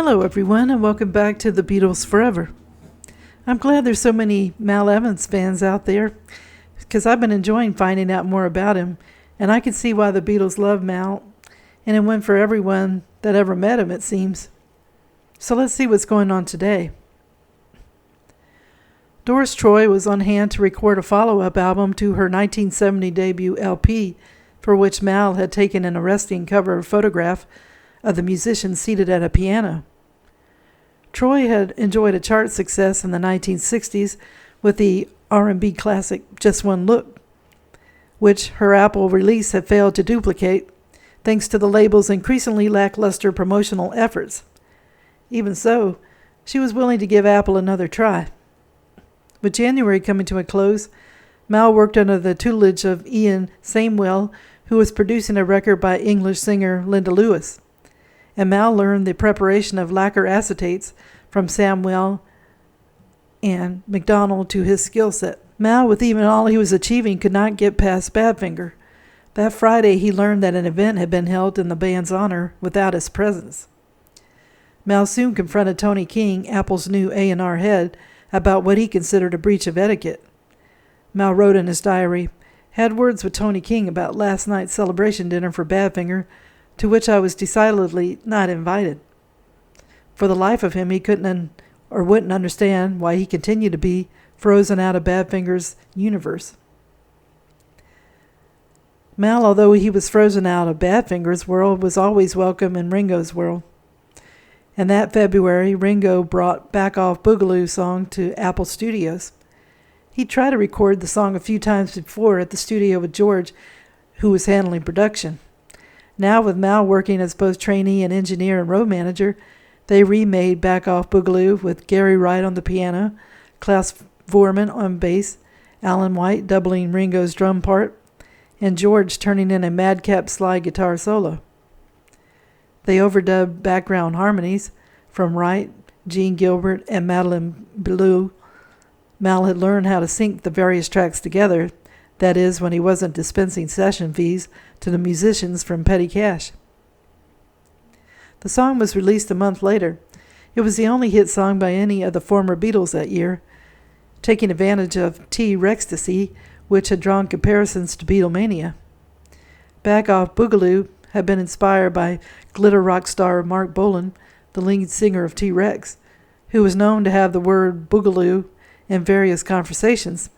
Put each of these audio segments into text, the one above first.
Hello, everyone, and welcome back to the Beatles Forever. I'm glad there's so many Mal Evans fans out there, because I've been enjoying finding out more about him, and I can see why the Beatles love Mal, and it went for everyone that ever met him, it seems. So let's see what's going on today. Doris Troy was on hand to record a follow-up album to her 1970 debut LP, for which Mal had taken an arresting cover photograph of the musician seated at a piano. Troy had enjoyed a chart success in the 1960s with the R&B classic Just One Look, which her Apple release had failed to duplicate thanks to the label's increasingly lackluster promotional efforts. Even so, she was willing to give Apple another try. With January coming to a close, Mal worked under the tutelage of Ian Samwell, who was producing a record by English singer Linda Lewis. And Mal learned the preparation of lacquer acetates from Samwell and McDonald to his skill set. Mal, with even all he was achieving, could not get past Badfinger. That Friday, he learned that an event had been held in the band's honor without his presence. Mal soon confronted Tony King, Apple's new A&R head, about what he considered a breach of etiquette. Mal wrote in his diary, "Had words with Tony King about last night's celebration dinner for Badfinger, to which I was decidedly not invited." For the life of him, he couldn't or wouldn't understand why he continued to be frozen out of Badfinger's universe. Mal, although he was frozen out of Badfinger's world, was always welcome in Ringo's world. And that February, Ringo brought Back Off Boogaloo song to Apple Studios. He tried to record the song a few times before at the studio with George, who was handling production. Now, with Mal working as both trainee and engineer and road manager, they remade Back Off Boogaloo with Gary Wright on the piano, Klaus Voormann on bass, Alan White doubling Ringo's drum part, and George turning in a madcap slide guitar solo. They overdubbed background harmonies from Wright, Gene Gilbert, and Madeleine Bellew. Mal had learned how to sync the various tracks together, that is, when he wasn't dispensing session fees to the musicians from petty cash. The song was released a month later. It was the only hit song by any of the former Beatles that year, taking advantage of T-Rextasy, which had drawn comparisons to Beatlemania. Back Off Boogaloo had been inspired by glitter rock star Mark Bolan, the lead singer of T-Rex, who was known to have the word boogaloo in various conversations.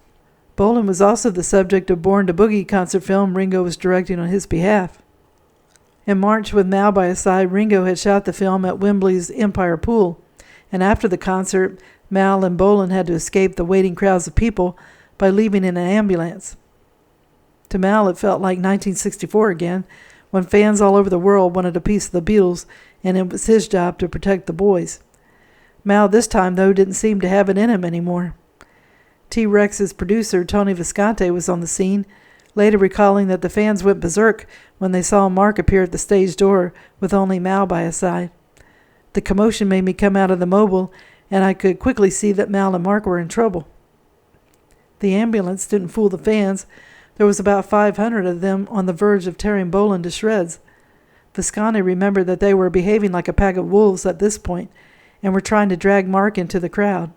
Bolan was also the subject of Born to Boogie concert film Ringo was directing on his behalf. In March, with Mal by his side, Ringo had shot the film at Wembley's Empire Pool, and after the concert, Mal and Bolan had to escape the waiting crowds of people by leaving in an ambulance. To Mal, it felt like 1964 again, when fans all over the world wanted a piece of the Beatles, and it was his job to protect the boys. Mal this time, though, didn't seem to have it in him anymore. T-Rex's producer, Tony Visconti, was on the scene, later recalling that the fans went berserk when they saw Mark appear at the stage door with only Mal by his side. The commotion made me come out of the mobile, and I could quickly see that Mal and Mark were in trouble. The ambulance didn't fool the fans. There was about 500 of them on the verge of tearing Bolan to shreds. Visconti remembered that they were behaving like a pack of wolves at this point, and were trying to drag Mark into the crowd.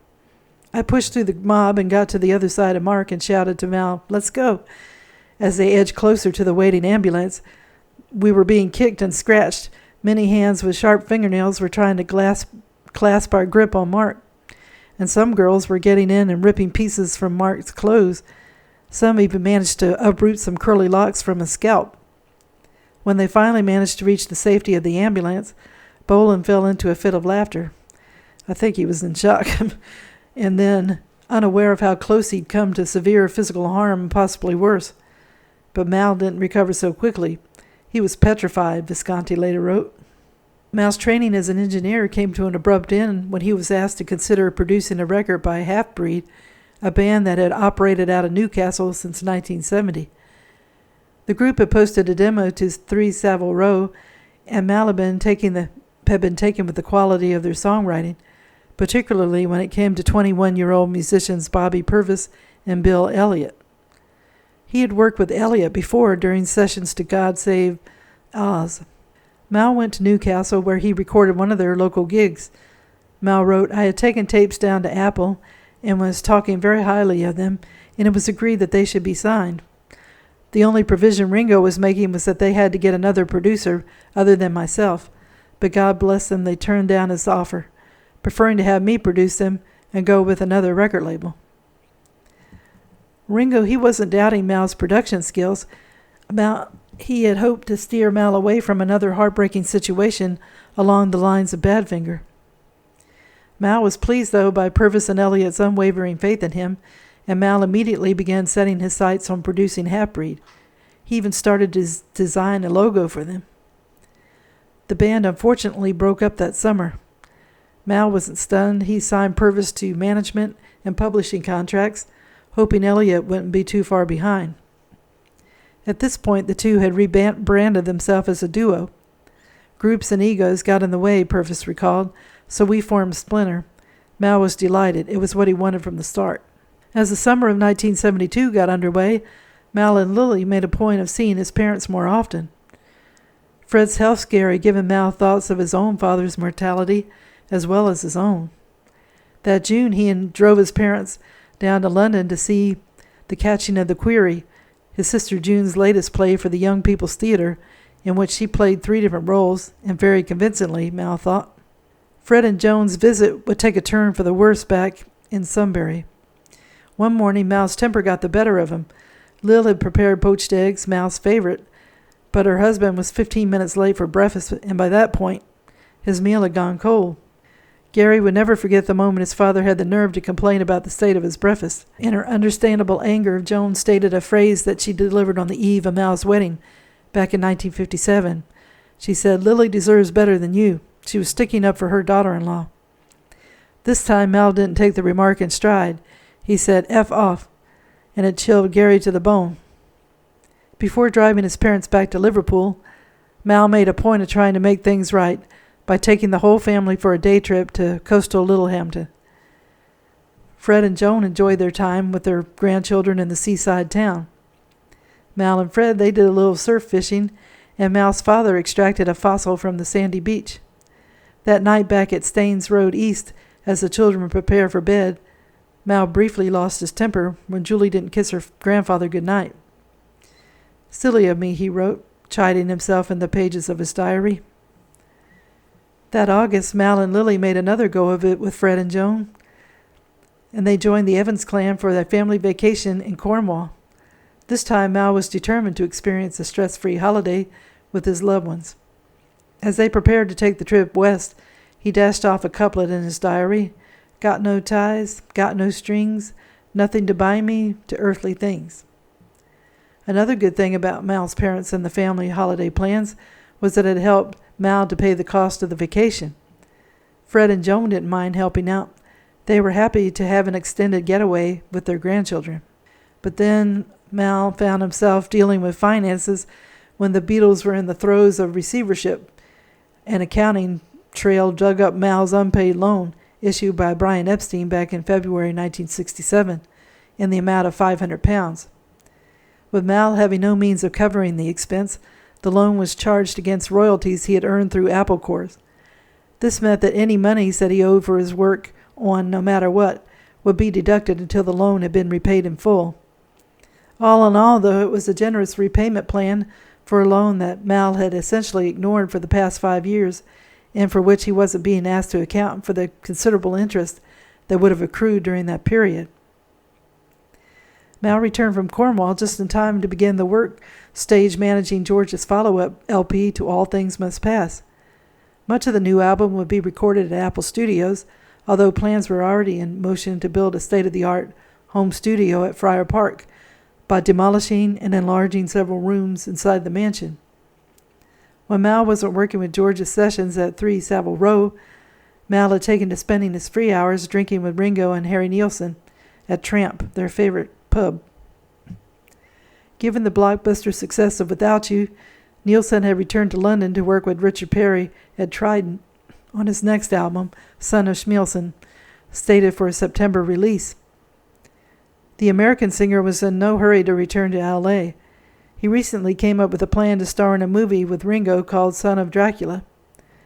I pushed through the mob and got to the other side of Mark and shouted to Mal, "Let's go." As they edged closer to the waiting ambulance, we were being kicked and scratched. Many hands with sharp fingernails were trying to clasp our grip on Mark. And some girls were getting in and ripping pieces from Mark's clothes. Some even managed to uproot some curly locks from his scalp. When they finally managed to reach the safety of the ambulance, Bolan fell into a fit of laughter. I think he was in shock. And then, unaware of how close he'd come to severe physical harm and possibly worse. But Mal didn't recover so quickly. He was petrified, Visconti later wrote. Mal's training as an engineer came to an abrupt end when he was asked to consider producing a record by Half Breed, a band that had operated out of Newcastle since 1970. The group had posted a demo to 3 Savile Row, and Mal had been taken with the quality of their songwriting, particularly when it came to 21-year-old musicians Bobby Purvis and Bill Elliott. He had worked with Elliott before during sessions to God Save Oz. Mal went to Newcastle, where he recorded one of their local gigs. Mal wrote, "I had taken tapes down to Apple and was talking very highly of them, and it was agreed that they should be signed. The only provision Ringo was making was that they had to get another producer other than myself, but God bless them, they turned down his offer, preferring to have me produce them and go with another record label." Ringo, he wasn't doubting Mal's production skills. He had hoped to steer Mal away from another heartbreaking situation along the lines of Badfinger. Mal was pleased, though, by Purvis and Elliott's unwavering faith in him, and Mal immediately began setting his sights on producing Half-Breed. He even started to design a logo for them. The band unfortunately broke up that summer. Mal wasn't stunned. He signed Purvis to management and publishing contracts, hoping Elliott wouldn't be too far behind. At this point, the two had rebranded themselves as a duo. "Groups and egos got in the way," Purvis recalled, "so we formed Splinter." Mal was delighted. It was what he wanted from the start. As the summer of 1972 got underway, Mal and Lily made a point of seeing his parents more often. Fred's health scare had given Mal thoughts of his own father's mortality as well as his own. That June, he drove his parents down to London to see The Catching of the Query, his sister June's latest play for the Young People's Theatre, in which she played 3 different roles, and very convincingly, Mal thought. Fred and Joan's visit would take a turn for the worse back in Sunbury. One morning, Mal's temper got the better of him. Lil had prepared poached eggs, Mal's favorite, but her husband was 15 minutes late for breakfast, and by that point, his meal had gone cold. Gary would never forget the moment his father had the nerve to complain about the state of his breakfast. In her understandable anger, Joan stated a phrase that she delivered on the eve of Mal's wedding back in 1957. She said, "Lily deserves better than you." She was sticking up for her daughter-in-law. This time, Mal didn't take the remark in stride. He said, "F off," and it chilled Gary to the bone. Before driving his parents back to Liverpool, Mal made a point of trying to make things right by taking the whole family for a day trip to coastal Littlehampton. Fred and Joan enjoyed their time with their grandchildren in the seaside town. Mal and Fred, they did a little surf fishing, and Mal's father extracted a fossil from the sandy beach. That night back at Staines Road East, as the children prepared for bed, Mal briefly lost his temper when Julie didn't kiss her grandfather good night. "Silly of me," he wrote, chiding himself in the pages of his diary. That August, Mal and Lily made another go of it with Fred and Joan, and they joined the Evans clan for their family vacation in Cornwall. This time, Mal was determined to experience a stress-free holiday with his loved ones. As they prepared to take the trip west, he dashed off a couplet in his diary: "Got no ties, got no strings, nothing to bind me to earthly things." Another good thing about Mal's parents and the family holiday plans was that it helped Mal to pay the cost of the vacation. Fred and Joan didn't mind helping out. They were happy to have an extended getaway with their grandchildren. But then Mal found himself dealing with finances when the Beatles were in the throes of receivership. An accounting trail dug up Mal's unpaid loan issued by Brian Epstein back in February 1967 in the amount of £500. With Mal having no means of covering the expense, the loan was charged against royalties he had earned through Apple Corps. This meant that any monies that he owed for his work on No Matter What would be deducted until the loan had been repaid in full. All in all, though, it was a generous repayment plan for a loan that Mal had essentially ignored for the past 5 years, and for which he wasn't being asked to account for the considerable interest that would have accrued during that period. Mal returned from Cornwall just in time to begin the work stage managing George's follow-up LP to All Things Must Pass. Much of the new album would be recorded at Apple Studios, although plans were already in motion to build a state-of-the-art home studio at Friar Park by demolishing and enlarging several rooms inside the mansion. When Mal wasn't working with George's sessions at 3 Savile Row, Mal had taken to spending his free hours drinking with Ringo and Harry Nilsson at Tramp, their favorite pub. Given the blockbuster success of Without You, Nilsson had returned to London to work with Richard Perry at Trident on his next album, Son of Schmielsen, stated for a September release. The American singer was in no hurry to return to L.A. He recently came up with a plan to star in a movie with Ringo called Son of Dracula,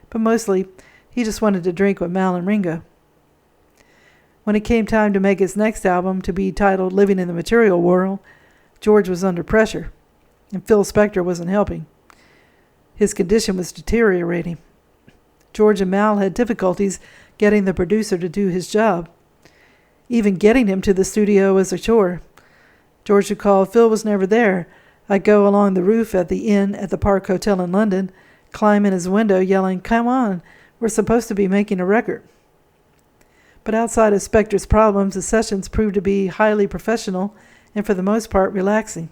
but mostly he just wanted to drink with Mal and Ringo. When it came time to make his next album, to be titled Living in the Material World, George was under pressure, and Phil Spector wasn't helping. His condition was deteriorating. George and Mal had difficulties getting the producer to do his job. Even getting him to the studio was a chore. George recalled, "Phil was never there. I'd go along the roof at the inn at the Park Hotel in London, climb in his window yelling, 'Come on, we're supposed to be making a record.'" But outside of Spector's problems, the sessions proved to be highly professional and for the most part relaxing.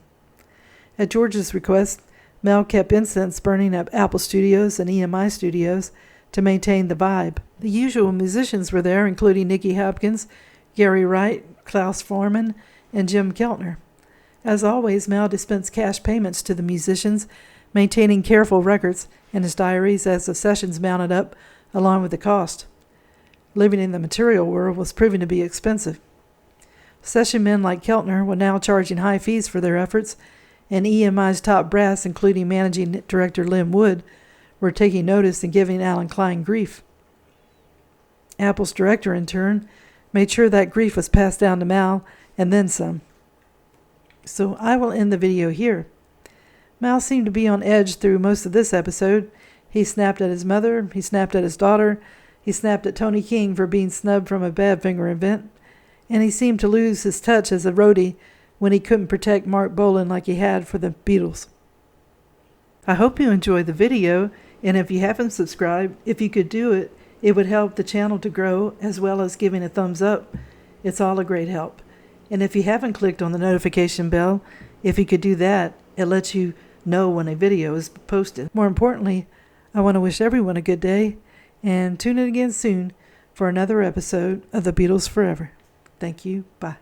At George's request, Mel kept incense burning at Apple Studios and EMI Studios to maintain the vibe. The usual musicians were there, including Nicky Hopkins, Gary Wright, Klaus Forman, and Jim Keltner. As always, Mel dispensed cash payments to the musicians, maintaining careful records in his diaries as the sessions mounted up along with the cost. Living in the Material World was proving to be expensive. Session men like Keltner were now charging high fees for their efforts, and EMI's top brass, including managing director Lynn Wood, were taking notice and giving Alan Klein grief. Apple's director, in turn, made sure that grief was passed down to Mal, and then some. So I will end the video here. Mal seemed to be on edge through most of this episode. He snapped at his mother, he snapped at his daughter, he snapped at Tony King for being snubbed from a Badfinger event, and he seemed to lose his touch as a roadie when he couldn't protect Mark Bolan like he had for the Beatles. I hope you enjoyed the video, and if you haven't subscribed, if you could do it, it would help the channel to grow, as well as giving a thumbs up. It's all a great help. And if you haven't clicked on the notification bell, if you could do that, it lets you know when a video is posted. More importantly, I want to wish everyone a good day, and tune in again soon for another episode of The Beatles Forever. Thank you. Bye.